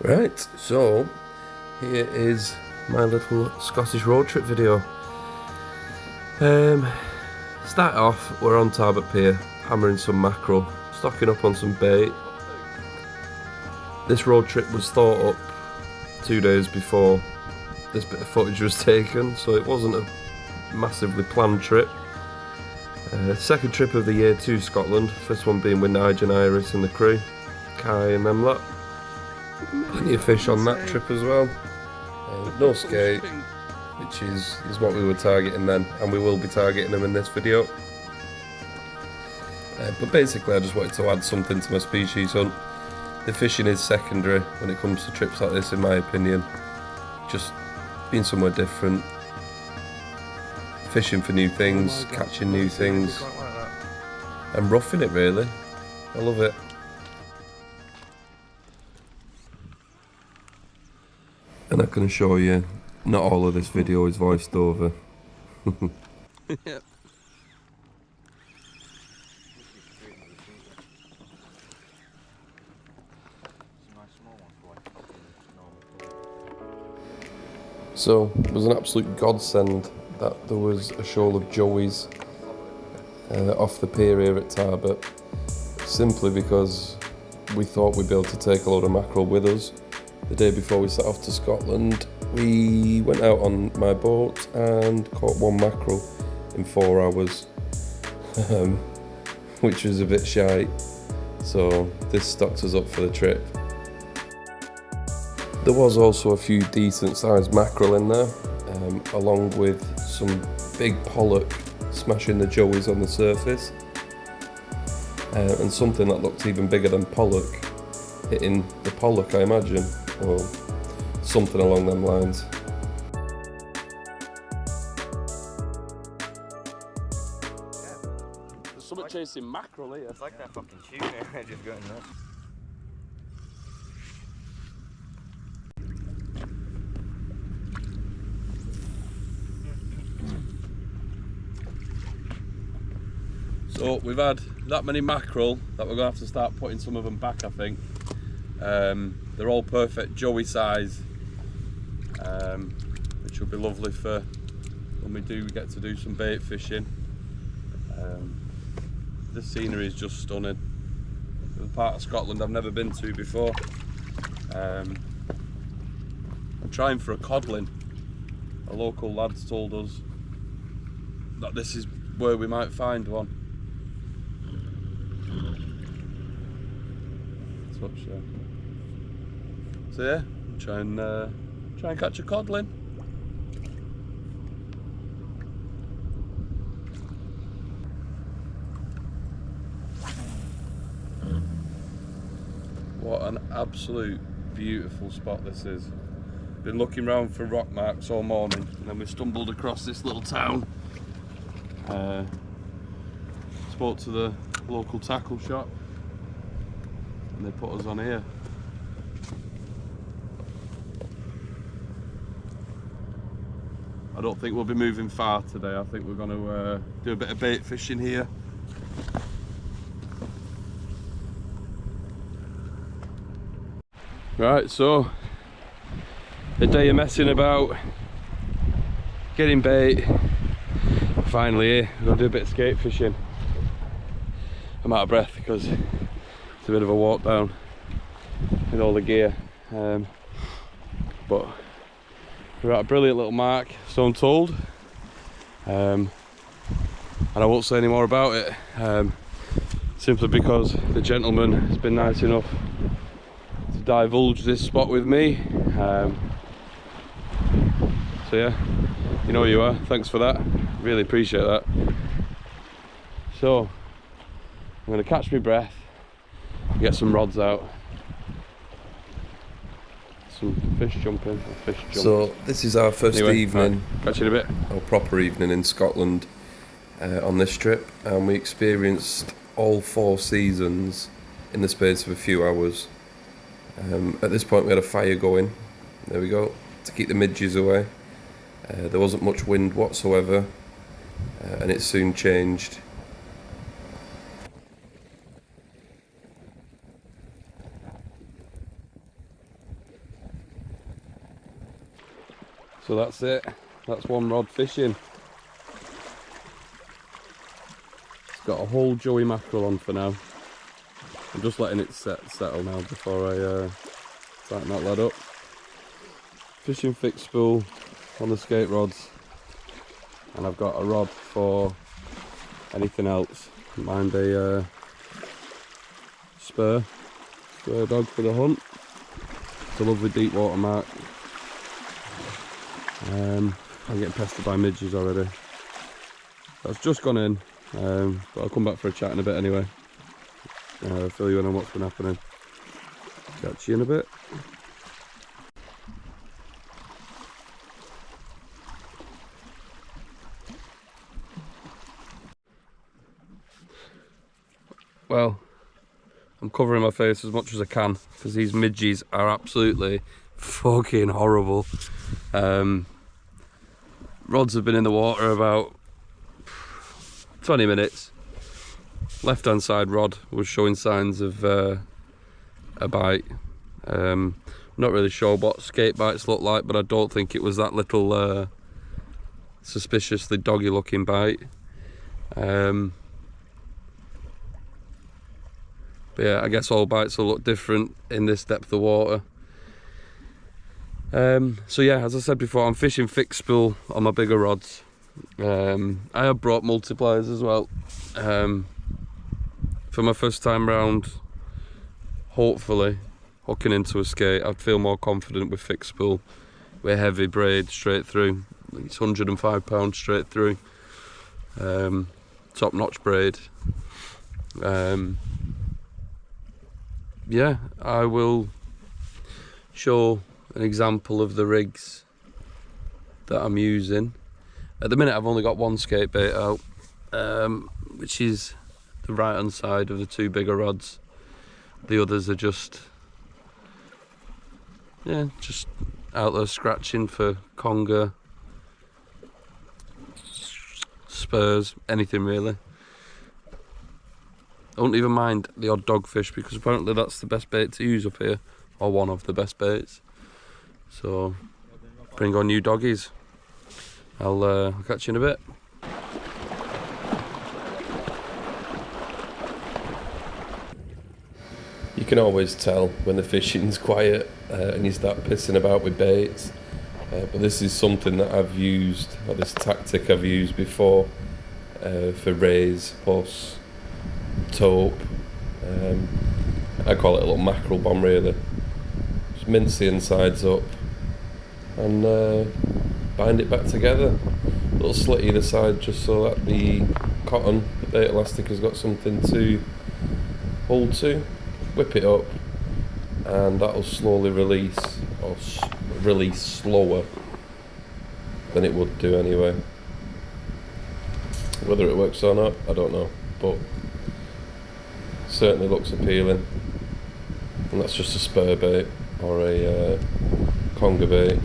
Right, so here is my little Scottish road trip video. Start off, we're on Tarbert Pier, hammering some mackerel, stocking up on some bait. This road trip was thought up 2 days before this bit of footage was taken, so it wasn't a massively planned trip. Second trip of the year to Scotland, first one being with Nigel and Iris and the crew, Kai and them lot. Plenty of fish on that trip as well. No skate, which is what we were targeting then, and we will be targeting them in this video. But basically I just wanted to add something to my species hunt. The fishing is secondary when it comes to trips like this, in my opinion. Just being somewhere different, fishing for new things, catching new things, and roughing it really. I love it. And I can assure you, not all of this video is voiced over. Yep. So, it was an absolute godsend that there was a shoal of joeys off the pier here at Tarbert, simply because we thought we'd be able to take a load of mackerel with us. The day before we set off to Scotland, we went out on my boat and caught one mackerel in 4 hours, which was a bit shite, so this stocked us up for the trip. There was also a few decent sized mackerel in there, along with some big pollock smashing the joeys on the surface, and something that looked even bigger than pollock hitting the pollock, I imagine, or something along them lines. There's something chasing mackerel here. It's like that fucking tuna just going nuts. So we've had that many mackerel that we're going to have to start putting some of them back, I think. They're all perfect joey size, which will be lovely for when we do get to do some bait fishing. This scenery is just stunning. It's a part of Scotland I've never been to before. I'm trying for a codlin. A local lad's told us that this is where we might find one. So yeah, try and catch a codlin. What an absolute beautiful spot this is. Been looking around for rock marks all morning, and then we stumbled across this little town. Spoke to the local tackle shop, and they put us on here. I don't think we'll be moving far today. I think we're going to do a bit of bait fishing here. Right, so a day of messing about, getting bait, finally here. We're going to do a bit of skate fishing. I'm out of breath because it's a bit of a walk down with all the gear, but we're at a brilliant little mark, so I'm told, and I won't say any more about it, simply because the gentleman has been nice enough to divulge this spot with me. So yeah, you know who you are, thanks for that, really appreciate that. So I'm going to catch my breath, get some rods out, some fish jumping. So this is our first evening, right, catch you in a bit. or proper evening in Scotland on this trip, and we experienced all 4 seasons in the space of a few hours. At this point we had a fire going, there we go, to keep the midges away. There wasn't much wind whatsoever, and it soon changed. So that's it. That's one rod fishing. It's got a whole joey mackerel on for now. I'm just letting it settle now before I tighten that lead up. Fishing fixed spool on the skate rods, and I've got a rod for anything else. Mind a spur dog for the hunt. It's a lovely deep water mark. I'm getting pestered by midges already. That's just gone in, but I'll come back for a chat in a bit anyway. Fill you in on what's been happening. Catch you in a bit. Well, I'm covering my face as much as I can because these midges are absolutely fucking horrible. Rods have been in the water about 20 minutes. Left hand side rod was showing signs of a bite. Not really sure what skate bites look like, but I don't think it was that little suspiciously doggy looking bite. But yeah, I guess all bites will look different in this depth of water. So yeah, as I said before, I'm fishing fixed spool on my bigger rods. I have brought multipliers as well. For my first time round, hopefully hooking into a skate, I'd feel more confident with fixed spool, with heavy braid straight through. It's £105 straight through. Top notch braid. Yeah, I will show an example of the rigs that I'm using. At the minute I've only got one skate bait out, which is the right hand side of the two bigger rods. The others are just out there scratching for conger, spurs, anything really. I wouldn't even mind the odd dogfish because apparently that's the best bait to use up here, or one of the best baits. So bring on you doggies. I'll catch you in a bit. You can always tell when the fishing's quiet and you start pissing about with baits. But this is something that I've used, or this tactic I've used before for rays, puss, taupe. I call it a little mackerel bomb really. Just mince the insides up and bind it back together. A little slit either side just so that the cotton, the bait elastic, has got something to hold to. Whip it up and that'll slowly release, or release slower than it would do anyway. Whether it works or not, I don't know, but certainly looks appealing. And that's just a spur bait or a conger bait.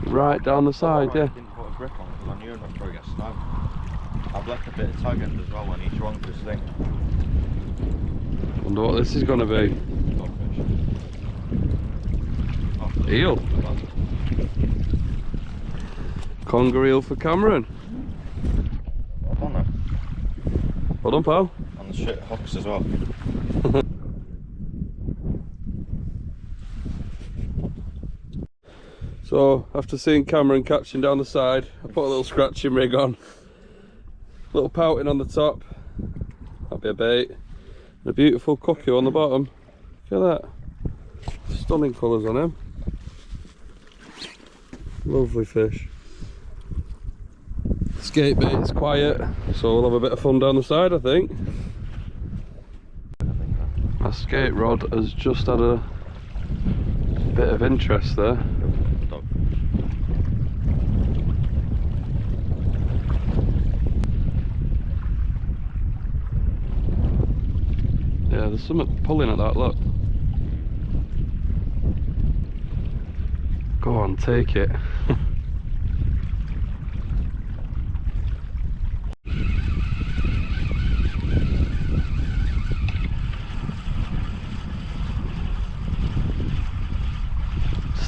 Right down the side, yeah. I didn't put a grip on because I knew enough to get snagged. I've left a bit of tag end as well on each one for this thing. Wonder what this is going to be. Eel. Conger eel for Cameron. On there. Well done, pal. On the shit hooks as well. So, after seeing Cameron catching down the side, I put a little scratching rig on. Little pouting on the top. That'll be a bait. And a beautiful cuckoo on the bottom. Look at that. Stunning colours on him. Lovely fish. Skate bait is quiet, so we'll have a bit of fun down the side, I think. My skate rod has just had a bit of interest there. Yeah, there's something pulling at that, look. Go on, take it.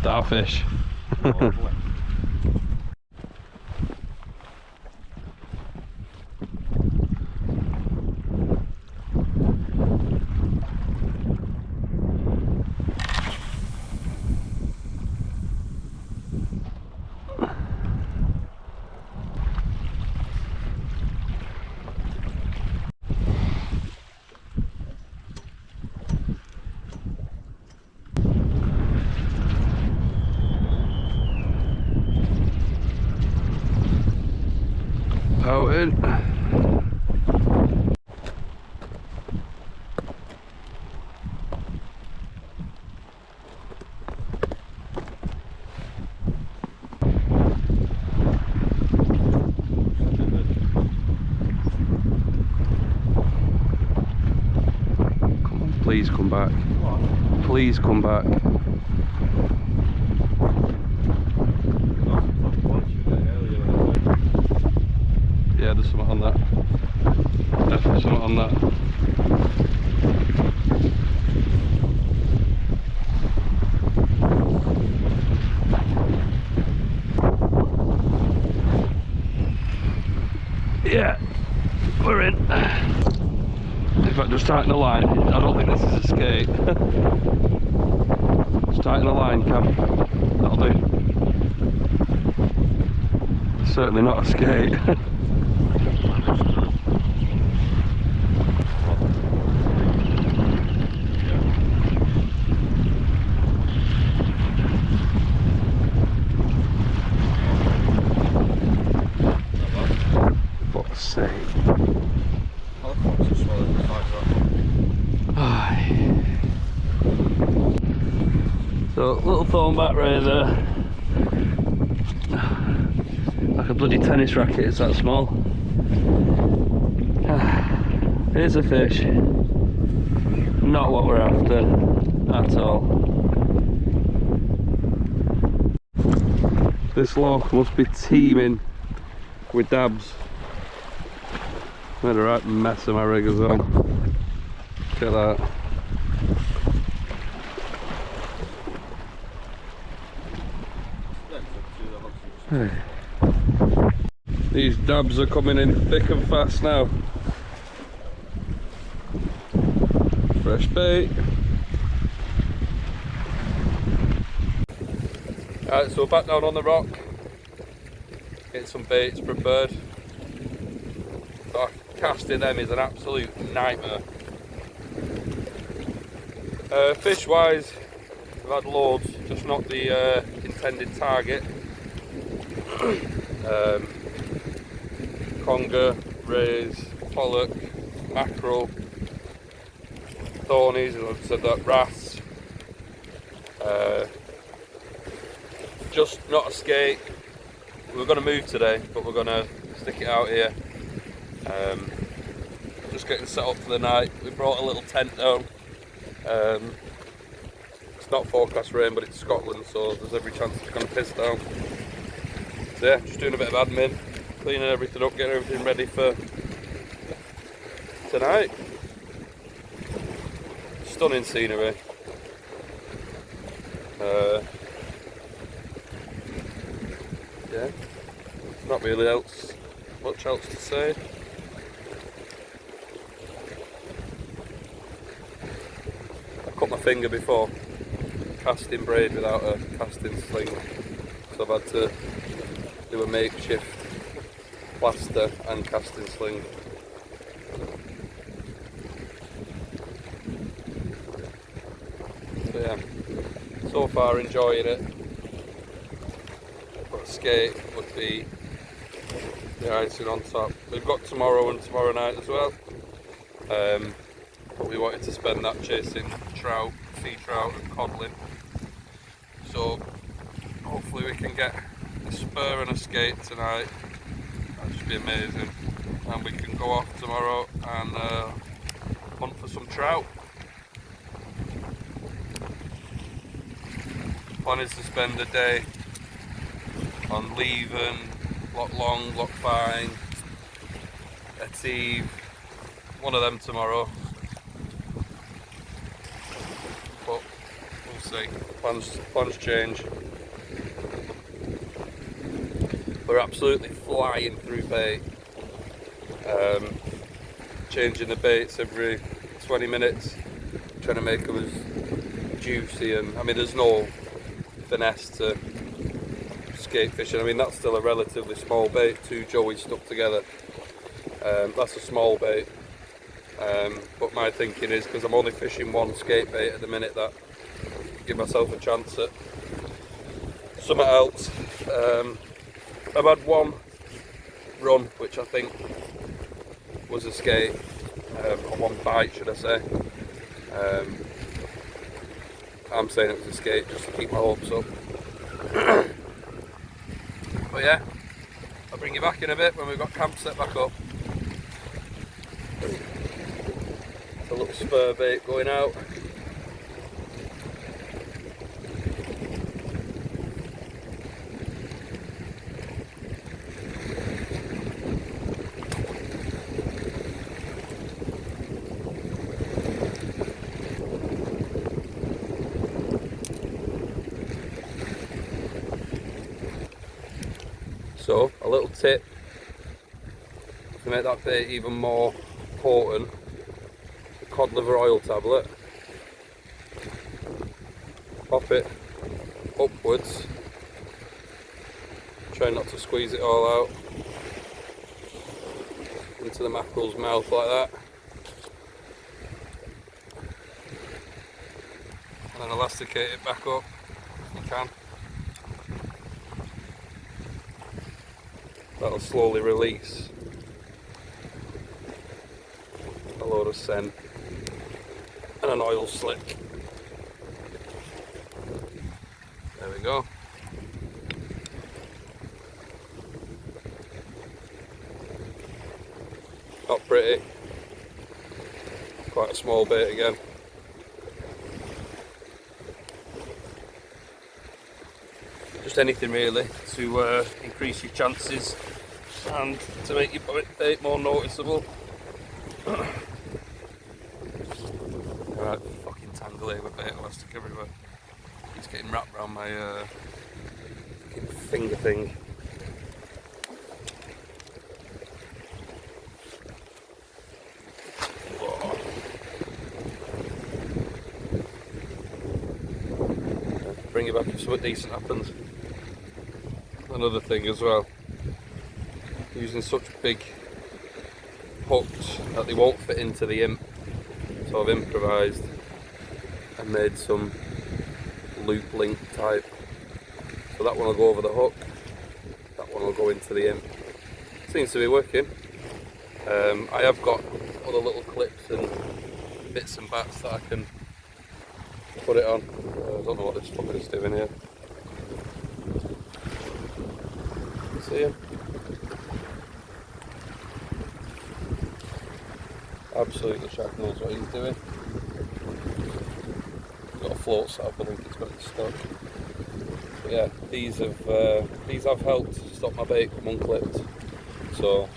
Starfish. Lovely. Out in. Come on, please come back. Please come back. Yeah, there's something on that. Definitely something on that. Yeah, we're in. In fact, just tighten the line. I don't think this is a skate. Just tighten the line, Cam. That'll do. Certainly not a skate. Fuck's sake. So, little thorn back razor. Like a bloody tennis racket, it's that small. Here's a fish. Not what we're after at all. This loch must be teeming with dabs. Made a right mess of my riggers on. Look at that. Hey. These dabs are coming in thick and fast now. Fresh bait. Alright, so we're back down on the rock. Getting some baits prepared. Casting them is an absolute nightmare. Fish wise, we've had loads, just not the intended target. Conger, rays, pollock, mackerel, thornies, as I've said that, wrasse. Just not a skate. We're going to move today, but we're going to stick it out here. Just getting set up for the night. We brought a little tent down. It's not forecast rain, but it's Scotland, so there's every chance it's going to piss down. So yeah, just doing a bit of admin, cleaning everything up, getting everything ready for tonight. Stunning scenery. Yeah, not really much else to say. I cut my finger before casting braid without a casting sling, so I've had to do a makeshift plaster and casting sling. So yeah, so far enjoying it. But a skate would be the icing on top. We've got tomorrow and tomorrow night as well. But we wanted to spend that chasing trout, sea trout and codling. So hopefully we can get a spur and a skate tonight. That should be amazing. And we can go off tomorrow and hunt for some trout. Plan is to spend the day on Leven, Loch Long, Loch Fyne, Etive, one of them tomorrow. But we'll see. Plans change. We're absolutely flying through bait. Changing the baits every 20 minutes, trying to make them as juicy, and I mean there's no finesse to skate fishing. I mean that's still a relatively small bait, 2 joeys stuck together. That's a small bait, but my thinking is, because I'm only fishing 1 skate bait at the minute, that I give myself a chance at something else. I've had 1 run which I think was a skate, or 1 bite should I say. I'm saying it was a skate just to keep my hopes up. But yeah, I'll bring you back in a bit when we've got camp set back up. It's a little spur bait going out. So, a little tip to make that bait even more potent: the cod liver oil tablet. Pop it upwards, try not to squeeze it all out, into the mackerel's mouth like that, and then elasticate it back up if you can. That'll slowly release a load of scent and an oil slick. There we go. Not pretty. Quite a small bait again. Just anything really to increase your chances and to make your bait more noticeable. Alright, fucking tangle here with bait elastic everywhere. It's getting wrapped around my fucking finger thing. Whoa. Bring it back if something decent happens. Another thing as well, using such big hooks that they won't fit into the imp, so I've improvised and made some loop link type, so that one will go over the hook, that one will go into the imp. Seems to be working. I have got other little clips and bits and bats that I can put it on. I don't know what this fucker's doing here. See him? Absolutely Shaq knows what he's doing. Got a float set up, I think it's got it stuck. But yeah, these have helped stop my bait from unclipped. So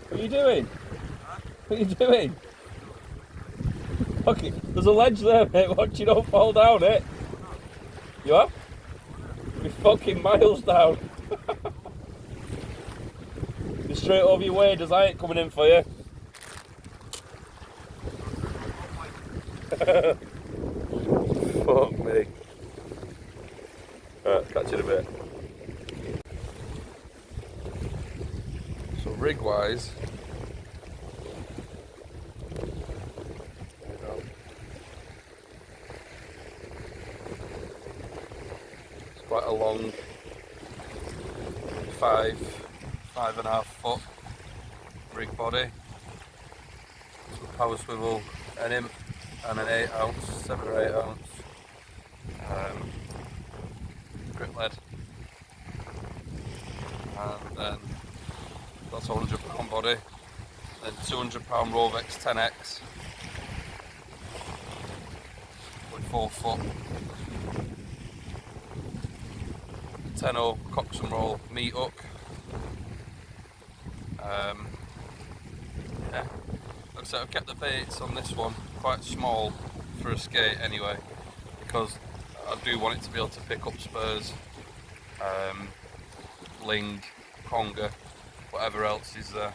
what are you doing? What are you doing? Okay, there's a ledge there, mate. Watch you don't fall down it. You are? You're fucking miles down. You're straight over your waders. I ain't coming in for you. Fuck me. Alright, catch you in a bit. So rig wise, quite a long 5.5 foot rig body, some power swivel, an imp and an 8 ounce, 7 or 8 ounce grip lead, and then that's a £100 body, then £200 Rovex 10X with 4 foot 10-0 Cox and Roll meat hook, Yeah, like I said, I've kept the baits on this one quite small for a skate anyway, because I do want it to be able to pick up spurs, ling, conger, whatever else is there.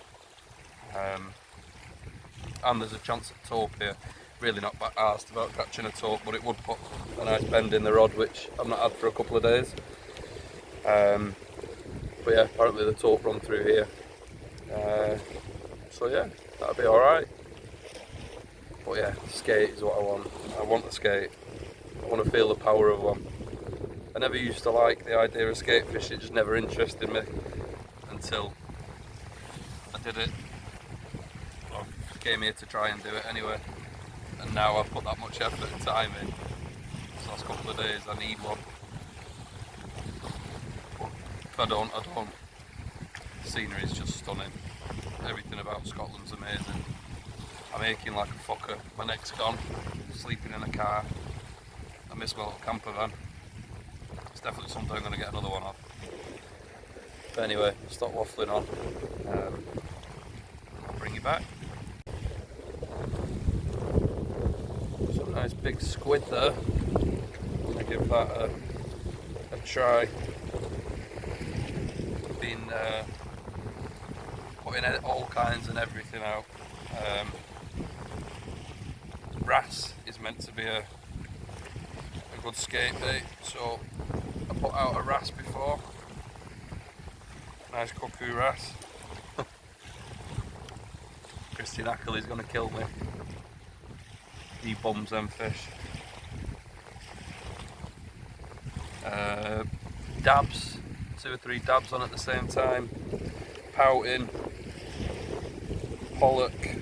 And there's a chance of taupe here. Really not that arsed about catching a taupe, but it would put a nice bend in the rod, which I've not had for a couple of days. But yeah, apparently the taupe run through here. So yeah, that'll be alright. But yeah, skate is what I want. I want a skate. I want to feel the power of one. I never used to like the idea of skate fishing, it just never interested me until I did it. Well, came here to try and do it anyway. And now I've put that much effort and time in. This last couple of days I need one. But if I don't, I don't. The scenery is just stunning. Everything about Scotland's amazing. I'm aching like a fucker. My neck's gone. Sleeping in a car. I miss my little camper van. It's definitely something I'm going to get another one of. But anyway, stop waffling on. I'll bring you back. Some nice big squid there. I'm going to give that a try. Been putting all kinds and everything out. Wrasse is meant to be a good skate bait, so I put out a wrasse before. Nice cuckoo wrasse. Christian Ackley's gonna kill me. He bums them fish. Dabs, 2 or 3 dabs on at the same time. Pouting, pollock,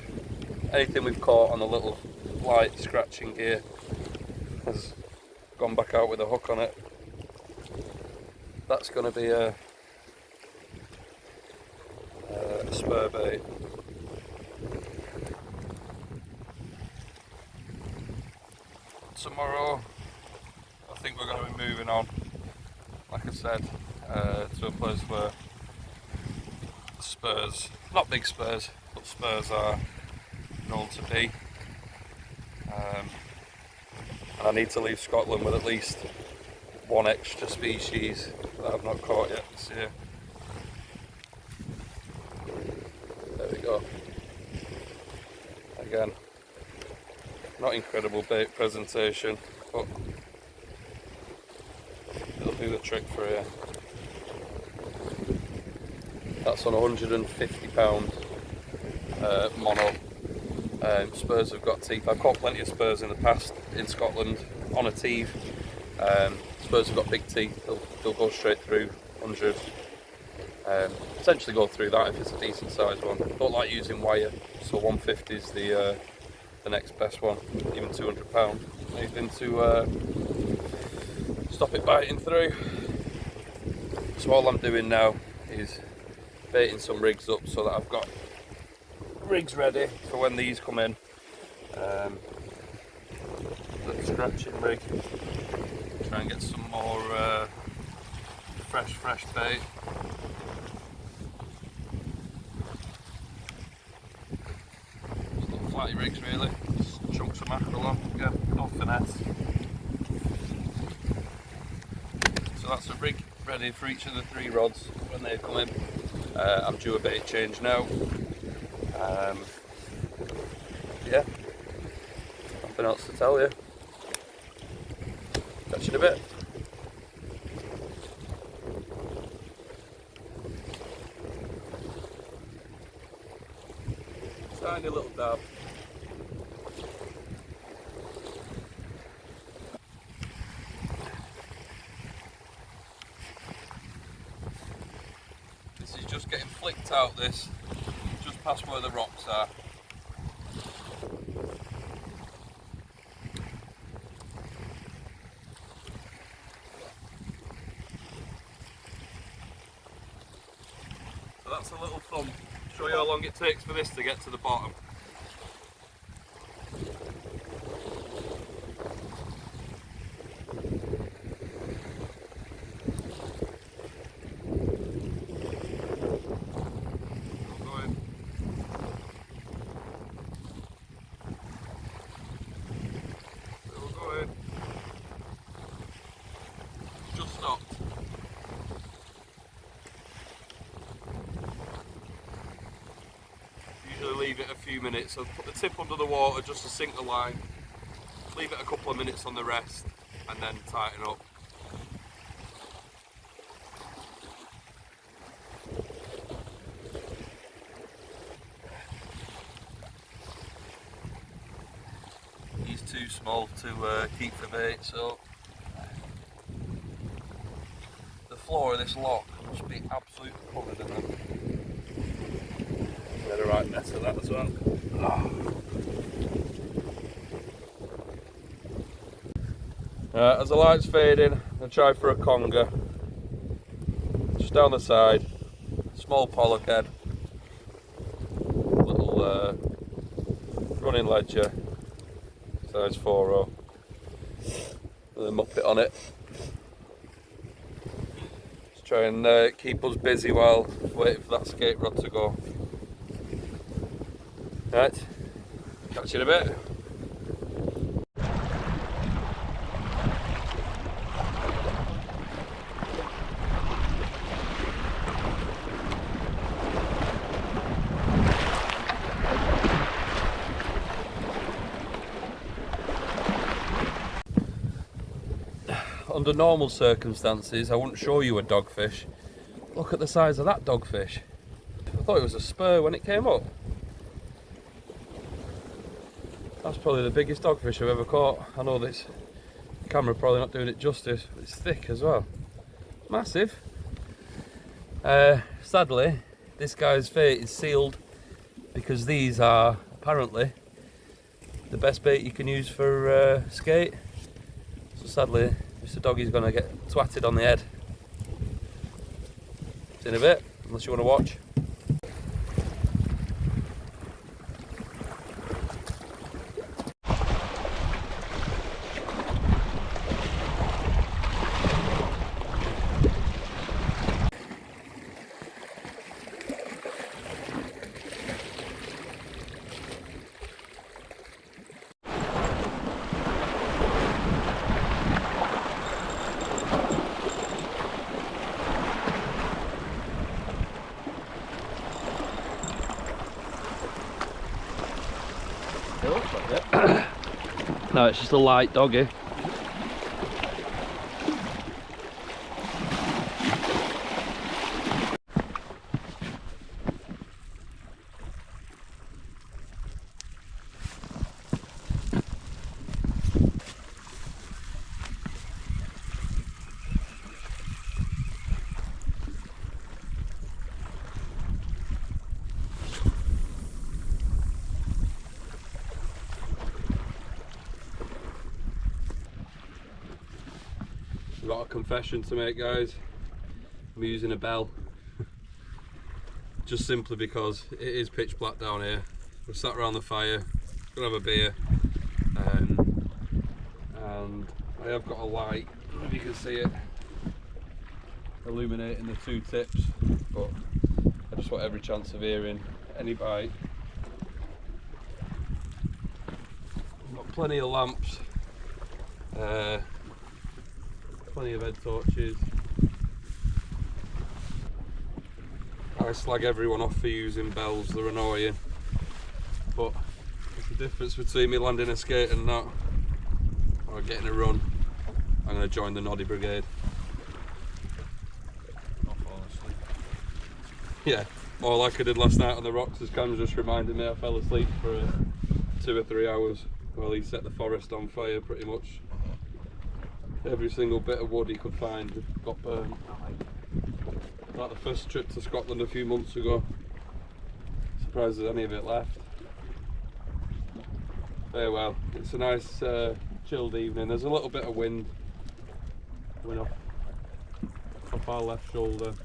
anything we've caught on a little light scratching gear has gone back out with a hook on it. That's going to be a spur bait. Tomorrow I think we're going to be moving on, like I said, to a place where spurs, not big spurs, but spurs are known to be. And I need to leave Scotland with at least one extra species that I've not caught yet this year. There we go. Again, not incredible bait presentation, but it'll do the trick for you. That's on £150 mono. Spurs have got teeth. I've caught plenty of spurs in the past in Scotland on a teeth. Spurs have got big teeth, they'll go straight through 100. Potentially go through that if it's a decent sized one. Don't like using wire, so 150 is the next best one, even £200. Anything to stop it biting through. So all I'm doing now is baiting some rigs up so that I've got rigs ready for when these come in. The scratching rig. Try and get some more fresh bait. Just little flatty rigs really. Just chunks of mackerel on. Again, no finesse. So that's a rig ready for each of the 3 rods when they come in. I'm due a bait change now. Yeah, nothing else to tell you. Catch you in a bit. Tiny little dab. This is just getting flicked out, this, just past where the rocks are. So that's a little thumb. Show you how long it takes for this to get to the bottom. Going minutes, so put the tip under the water just to sink the line, leave it a couple of minutes on the rest, and then tighten up. He's too small to keep for bait, so the floor of this lock must be absolutely covered in them. Made a right mess of that as well. As the light's fading, I'll try for a conger. Just down the side, small pollock head, little running ledger, size 4-0, and then muppet on it. Just try and keep us busy while waiting for that skate rod to go. Right, catch you in a bit. Under normal circumstances, I wouldn't show you a dogfish. Look at the size of that dogfish. I thought it was a spur when it came up. That's probably the biggest dogfish I've ever caught. I know this camera probably not doing it justice, but it's thick as well. Massive. Sadly, this guy's fate is sealed because these are apparently the best bait you can use for skate. So sadly, Mr. Doggy's gonna get twatted on the head. See in a bit, unless you want to watch. No, it's just a light doggy. I've got a confession to make, guys. I'm using a bell. Just simply because it is pitch black down here. We're sat around the fire, gonna have a beer, and I have got a light, I don't know if you can see it, illuminating the two tips, but I just want every chance of hearing any bite. I've got plenty of lamps. Plenty of head torches. I slag everyone off for using bells, they're annoying. But there's the difference between me landing a skate and not, or getting a run. I'm going to join the Noddy Brigade. Not fall asleep. Yeah, or like I did last night on the rocks, as Cam's just reminded me, I fell asleep for 2 or 3 hours while he set the forest on fire pretty much. Every single bit of wood he could find got burnt. Like the first trip to Scotland a few months ago. Surprised there's any of it left. Very well, it's a nice chilled evening. There's a little bit of wind coming off our left shoulder.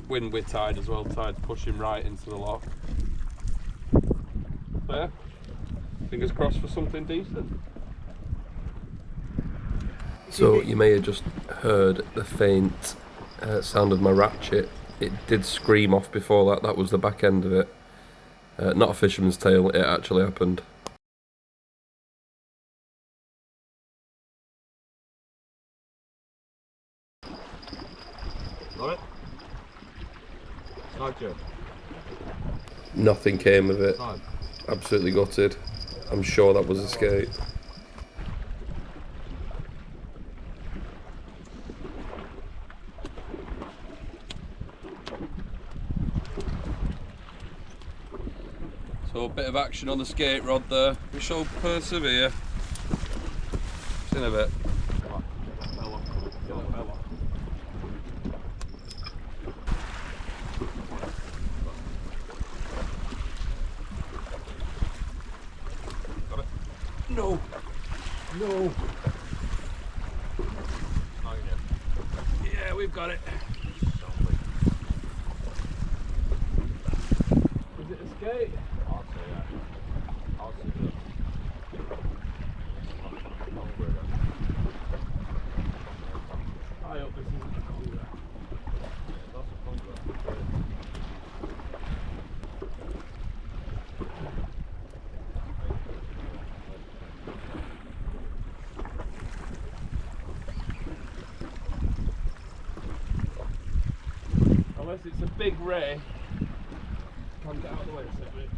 Wind with tide as well, tide pushing right into the lock. So yeah, fingers crossed for something decent. So you may have just heard the faint sound of my ratchet. It did scream off before that, that was the back end of it. Not a fisherman's tale, it actually happened. Got it? Not good. Nothing came of it. Absolutely gutted. I'm sure that was a skate. So a bit of action on the skate rod there. We shall persevere. See in a bit. No! No! Yeah, we've got it. Is it a skate? I'll say yeah. I'll say that. I hope this isn't a conger. That's a conger. Unless it's a big ray. Can get out of the way a second.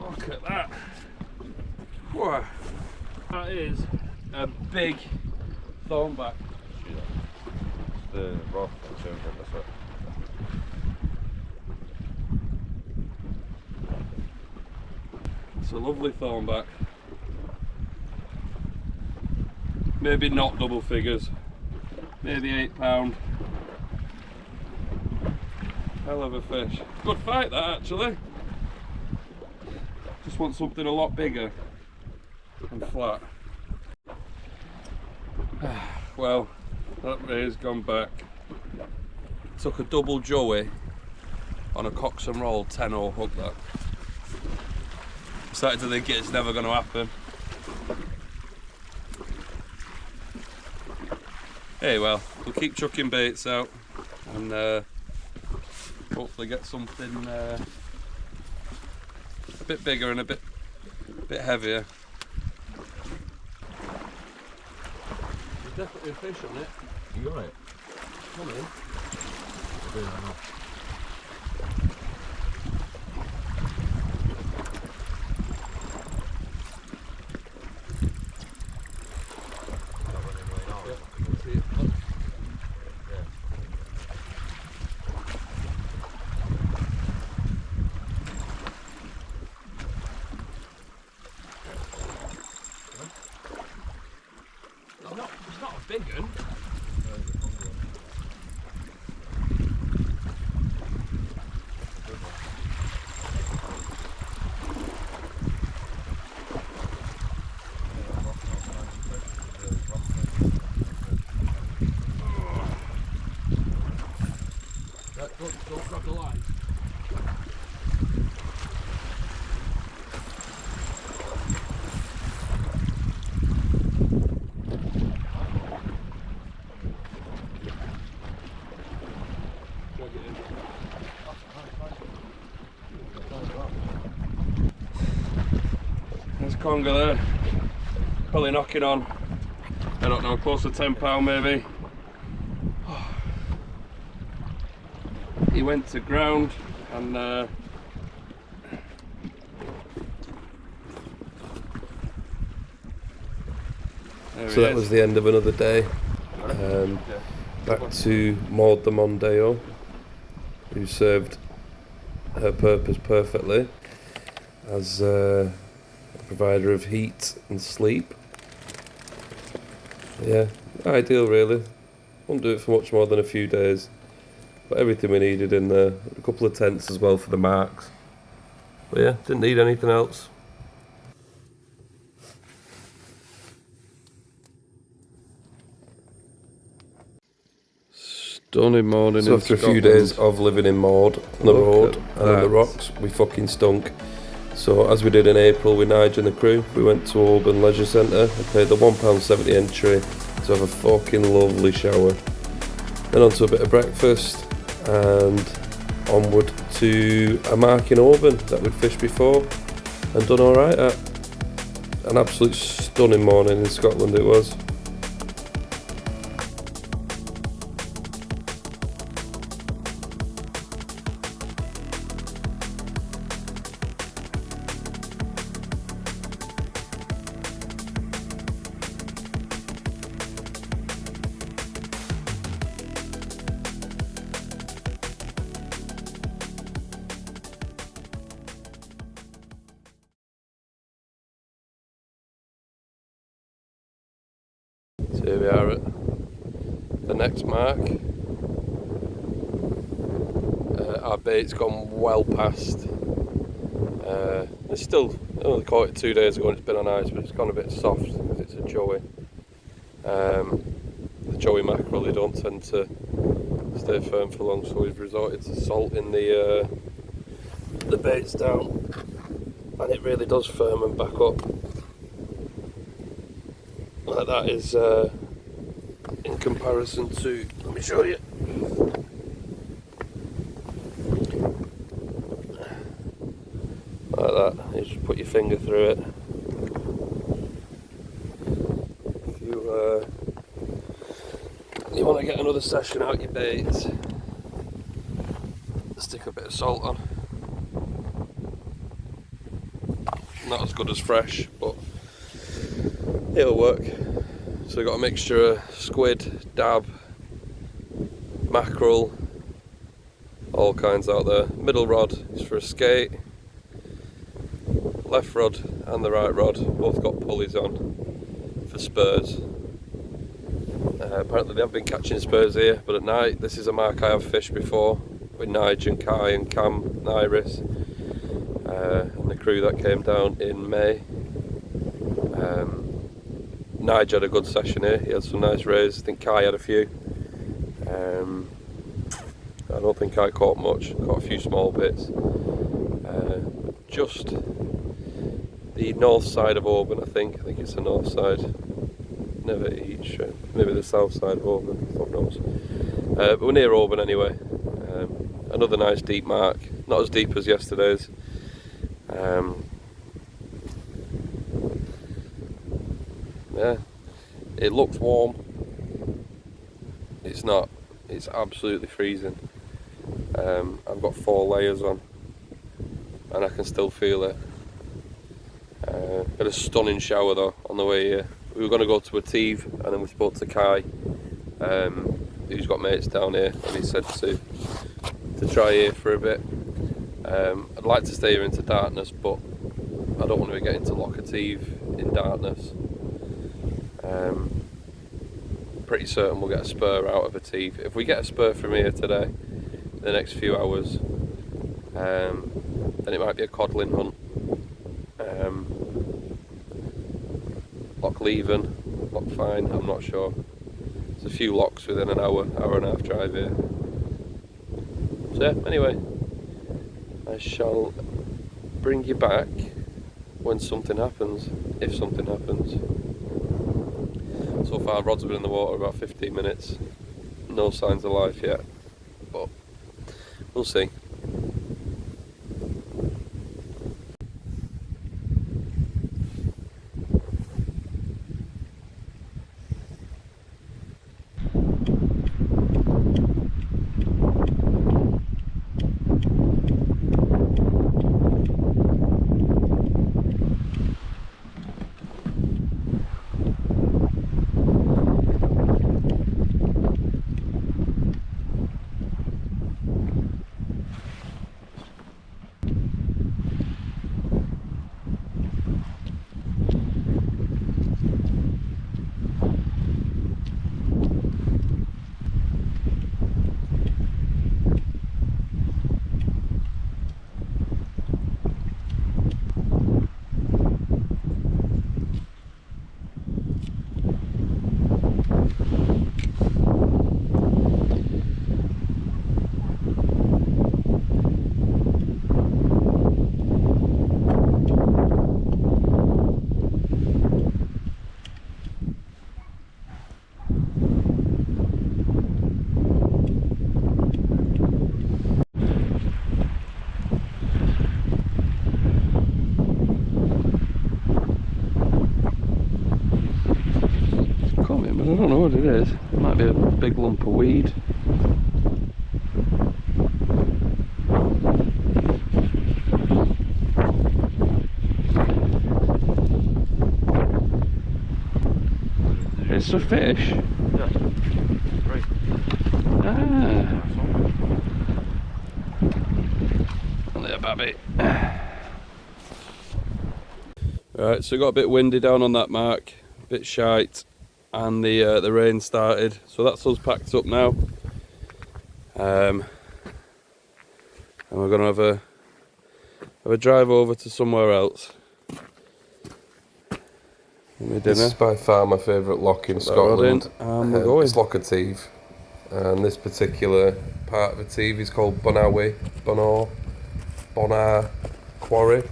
Look at that. Whoa. That is a big thornback. It's the rock that's over this way. It's a lovely thornback. Maybe not double figures. Maybe £8. Hell of a fish. Good fight that actually. Just want something a lot bigger and flat. Well, that ray's gone back. Took a double joey on a Cox and Roll 10-0 hook that. Started to think it's never going to happen. Hey, well, we'll keep chucking baits out and hopefully get something a bit bigger and a bit heavier. There's definitely a fish on it. You got it? Come in. I do, I know. It's not a big one. Don't grab the line. There's conger there, probably knocking on, I don't know, close to £10 maybe. He went to ground and so that was the end of another day. Back to Maud the Mondeo, who served her purpose perfectly as a provider of heat and sleep. Yeah, ideal really. Won't do it for much more than a few days, but everything we needed in there. A couple of tents as well for the marks. But yeah, didn't need anything else. Stunning morning So in after a Scotland. few days of living in Maud, on the Look road at and on the that. rocks, we fucking stunk. So as we did in April with Nigel and the crew, we went to Auburn Leisure Centre and paid the £1.70 entry to have a fucking lovely shower. Then on to a bit of breakfast and onward to a mark in Auburn that we'd fished before and done alright at. An absolute stunning morning in Scotland it was. So here we are at the next mark. Our bait's gone well past. It's still, I only caught it 2 days ago and it's been on ice, but it's gone a bit soft because it's a joey. The joey mackerel, they don't tend to stay firm for long, so we've resorted to salting the baits down, and it really does firm them back up. Like that is in comparison to, let me show you. Like that, you just put your finger through it. If you want to get another session out your baits, stick a bit of salt on. Not as good as fresh, but it'll work. So we've got a mixture of squid, dab, mackerel, all kinds out there. Middle rod is for a skate. Left rod and the right rod both got pulleys on for spurs. Apparently they have been catching spurs here, but at night this is a mark I have fished before with Nigel and Kai and Cam and Iris and the crew that came down in May. Nigel had a good session here, he had some nice rays. I think Kai had a few. I don't think I caught much, caught a few small bits. Just the north side of Auburn, I think it's the north side, never each, maybe the south side of Auburn, fuck knows. But we're near Auburn anyway. Another nice deep mark, not as deep as yesterday's. Yeah, it looks warm, it's not, it's absolutely freezing. I've got 4 layers on and I can still feel it. Had a stunning shower though on the way here. We were going to go to a Teve and then we spoke to Kai, who's got mates down here, and he said to try here for a bit. I'd like to stay here into darkness, but I don't want to get into Loch Teve in darkness. Pretty certain we'll get a spur out of a Teve. If we get a spur from here today, in the next few hours, then it might be a codling hunt. Loch Leven, Loch Fyne, I'm not sure. There's a few locks within an hour and a half drive here. So yeah, anyway, I shall bring you back when something happens, if something happens. So far rods have been in the water about 15 minutes, no signs of life yet, but we'll see. don't know what it is. It might be a big lump of weed. It's a fish. Yeah. Right. Ah. Only a babby. Right, so it got a bit windy down on that mark, a bit shite, and the rain started. So that's us packed up now. And we're gonna have a drive over to somewhere else. This is by far my favourite loch in Scotland. We're going. It's Loch Etive, and this particular part of Etive is called Bonar Quarry.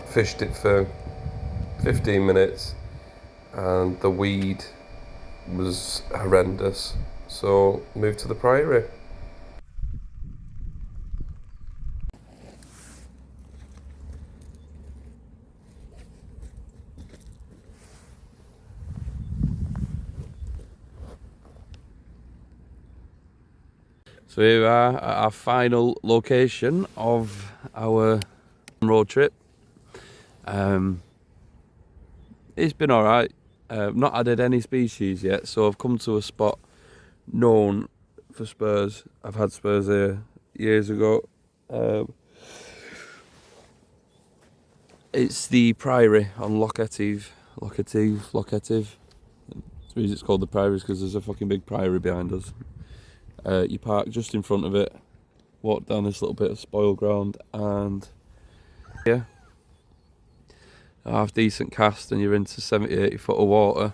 Fished it for 15 minutes, and the weed was horrendous. So moved to the Priory. So here we are at our final location of our road trip. It's been alright. Not added any species yet, so I've come to a spot known for spurs. I've had spurs here years ago. It's the Priory on Loch Etive. The reason it's called the Priory is because there's a fucking big priory behind us. You park just in front of it, walk down this little bit of spoil ground, and yeah, a half decent cast and you're into 70-80 foot of water,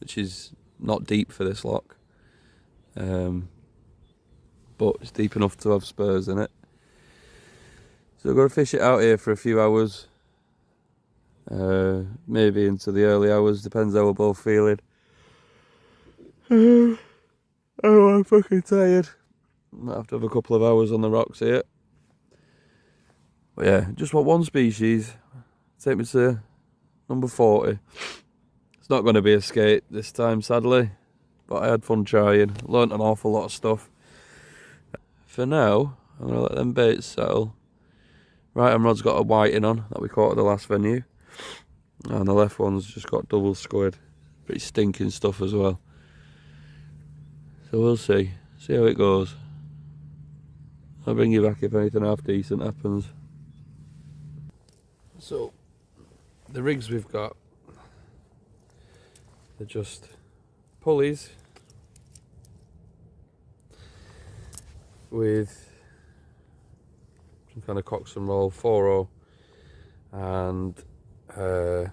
which is not deep for this loch, but it's deep enough to have spurs in it. So we're going to fish it out here for a few hours, maybe into the early hours, depends how we're both feeling. Oh, I'm fucking tired. Might have to have a couple of hours on the rocks here. But yeah, just want one species. Take me to number 40. It's not going to be a skate this time, sadly, but I had fun trying. Learnt an awful lot of stuff. For now, I'm going to let them baits settle. Right hand rod's got a whiting on that we caught at the last venue, and the left one's just got double squid. Pretty stinking stuff as well. So we'll see how it goes. I'll bring you back if anything half decent happens. So the rigs we've got, they're just pulleys with some kind of coxswain roll 4-0 and a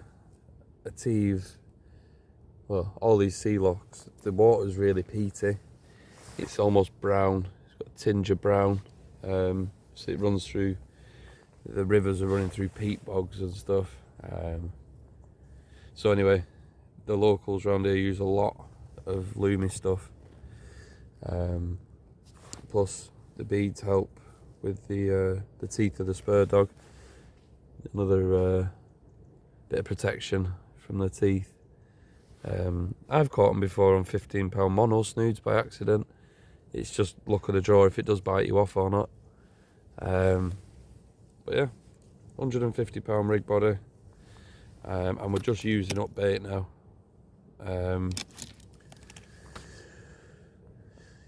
Teve. Well, all these sea locks, the water's really peaty. It's almost brown. It's got a tinge of brown. So it runs through, the rivers are running through peat bogs and stuff. So anyway, the locals around here use a lot of loomy stuff. Plus the beads help with the teeth of the spur dog. Another bit of protection from the teeth. I've caught them before on 15-pound mono snoods by accident. It's just luck of the draw if it does bite you off or not. But yeah, 150-pound rig body, and we're just using up bait now.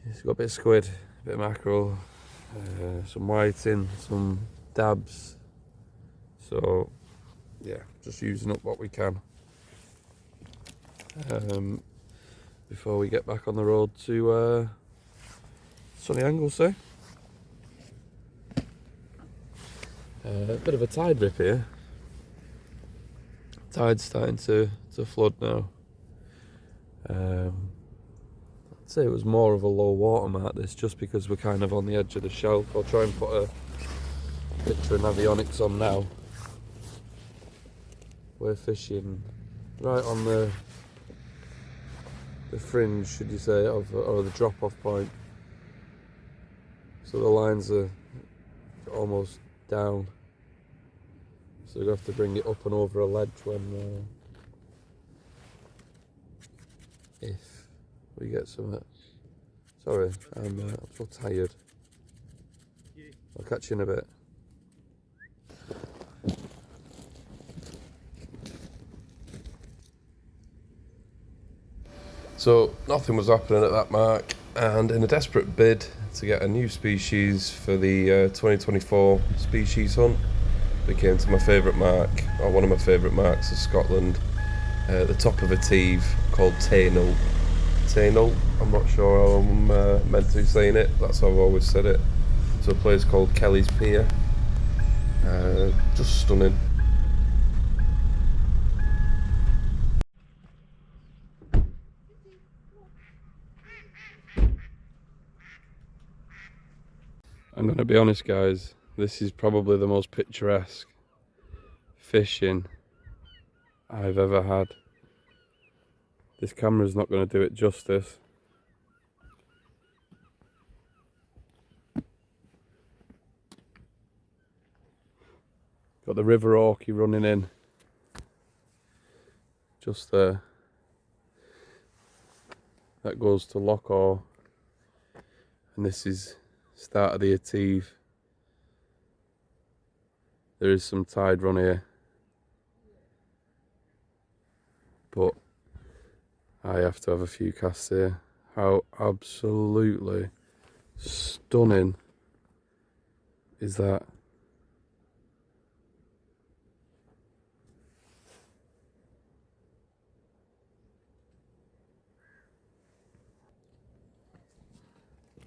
It's got a bit of squid, a bit of mackerel, some whiting, some dabs. So yeah, just using up what we can. Before we get back on the road to Sunny Anglesey. A bit of a tide rip here. Tide's starting to flood now. I'd say it was more of a low water mark this, just because we're kind of on the edge of the shelf. I'll try and put a picture of avionics on now. We're fishing right on the fringe, should you say, or the drop-off point. So the lines are almost down. So we have to bring it up and over a ledge when if we get some. Sorry, I'm so tired. I'll catch you in a bit. So nothing was happening at that mark, and in a desperate bid to get a new species for the 2024 species hunt, we came to my favourite mark, or one of my favourite marks of Scotland, the top of a teeve called Tainal. Tainal, I'm not sure how I'm meant to be saying it, that's how I've always said it. It's a place called Kelly's Pier. Just stunning. I'm going to be honest, guys, this is probably the most picturesque fishing I've ever had. This camera's not going to do it justice. Got the River Orkney running in just there. That goes to Loch Orr, and this is start of the Ative. There is some tide run here, but I have to have a few casts here. How absolutely stunning is that?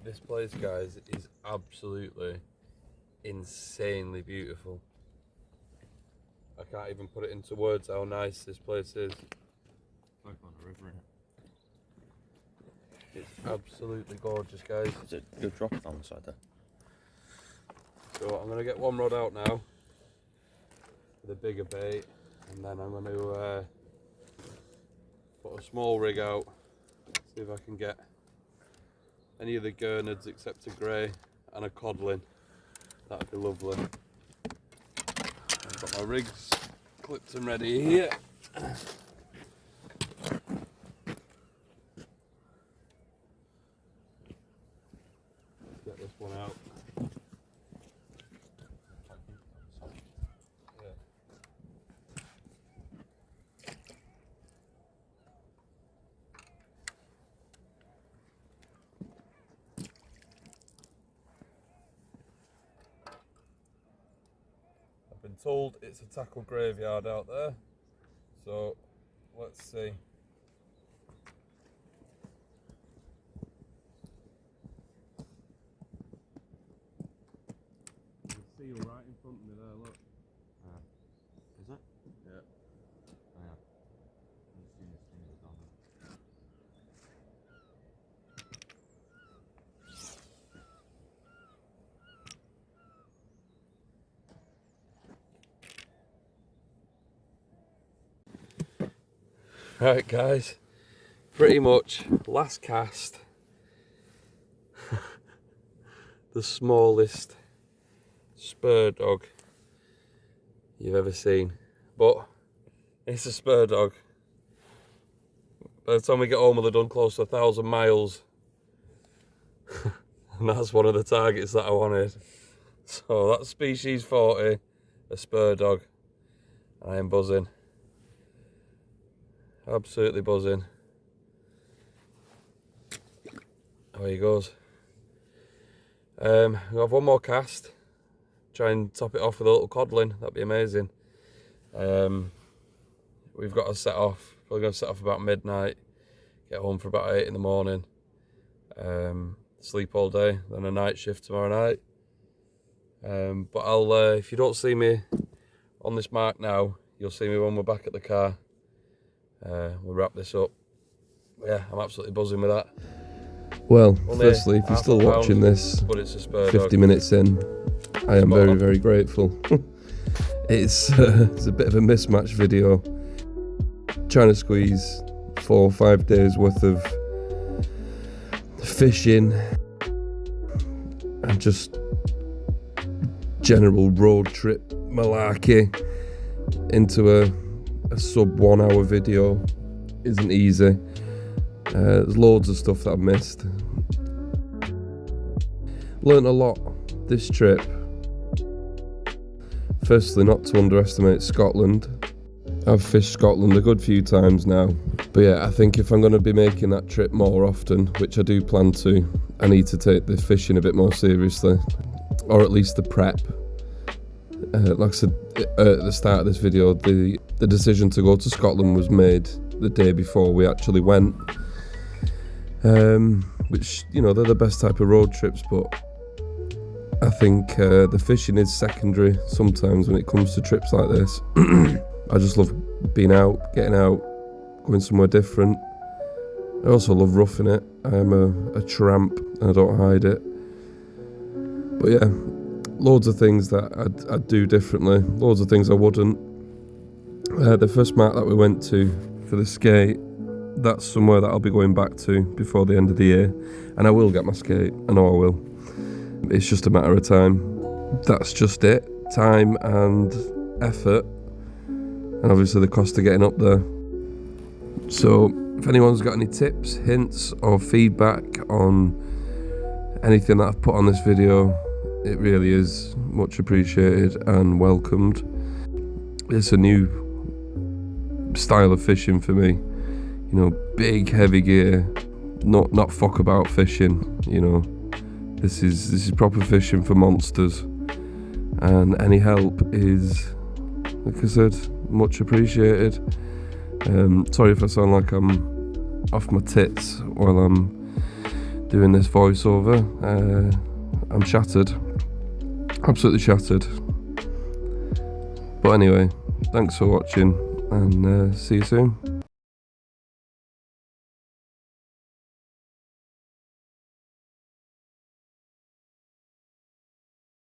This place, guys, is absolutely insanely beautiful. I can't even put it into words how nice this place is. Like on the river, It's absolutely gorgeous, guys. Is it good drop on the side there? So I'm going to get one rod out now with a bigger bait, and then I'm going to put a small rig out, see if I can get any of the gurnards except a grey and a codlin. That'd be lovely. I've got my rigs clipped and ready here. Get this one out. Been told it's a tackle graveyard out there, so let's see. There's a seal right in front of me there, look. Is it? Yeah. Oh, yeah. I've seen this thing down there. Right, guys, pretty much last cast. The smallest spur dog you've ever seen, but it's a spur dog. By the time we get home, we'll have done close to 1,000 miles, and that's one of the targets that I wanted. So that's species 40, a spur dog. I am buzzing. Absolutely buzzing. There he goes. We'll have one more cast. Try and top it off with a little codlin. That'd be amazing. We've got to set off. Probably going to set off about midnight. Get home for about 8 in the morning. Sleep all day. Then a night shift tomorrow night. But I'll. If you don't see me on this mark now, you'll see me when we're back at the car. We'll wrap this up. Yeah, I'm absolutely buzzing with that. Well, firstly, if you're still watching this, but it's a spur 50 dog. Minutes in, I am very, very grateful. It's a bit of a mismatched video. Trying to squeeze 4 or 5 days worth of fishing and just general road trip malarkey into a sub 1 hour video isn't easy. There's loads of stuff that I've missed. Learned a lot this trip. Firstly, not to underestimate Scotland. I've fished Scotland a good few times now, but yeah, I think if I'm going to be making that trip more often, which I do plan to, I need to take the fishing a bit more seriously, or at least the prep. Like I said at the start of this video, the decision to go to Scotland was made the day before we actually went, which, you know, they're the best type of road trips, but I think the fishing is secondary sometimes when it comes to trips like this. I just love being out, getting out, going somewhere different. I also love roughing it. I am a tramp and I don't hide it. But yeah, loads of things that I'd do differently, loads of things I wouldn't. The first mark that we went to for the skate, that's somewhere that I'll be going back to before the end of the year. And I will get my skate, I know I will. It's just a matter of time. That's just it, time and effort. And obviously the cost of getting up there. So if anyone's got any tips, hints or feedback on anything that I've put on this video, it really is much appreciated and welcomed. It's a new style of fishing for me. You know, big heavy gear, not fuck about fishing, you know. This is proper fishing for monsters. And any help is, like I said, much appreciated. Sorry if I sound like I'm off my tits while I'm doing this voiceover. I'm shattered, absolutely shattered. But anyway, thanks for watching and see you soon.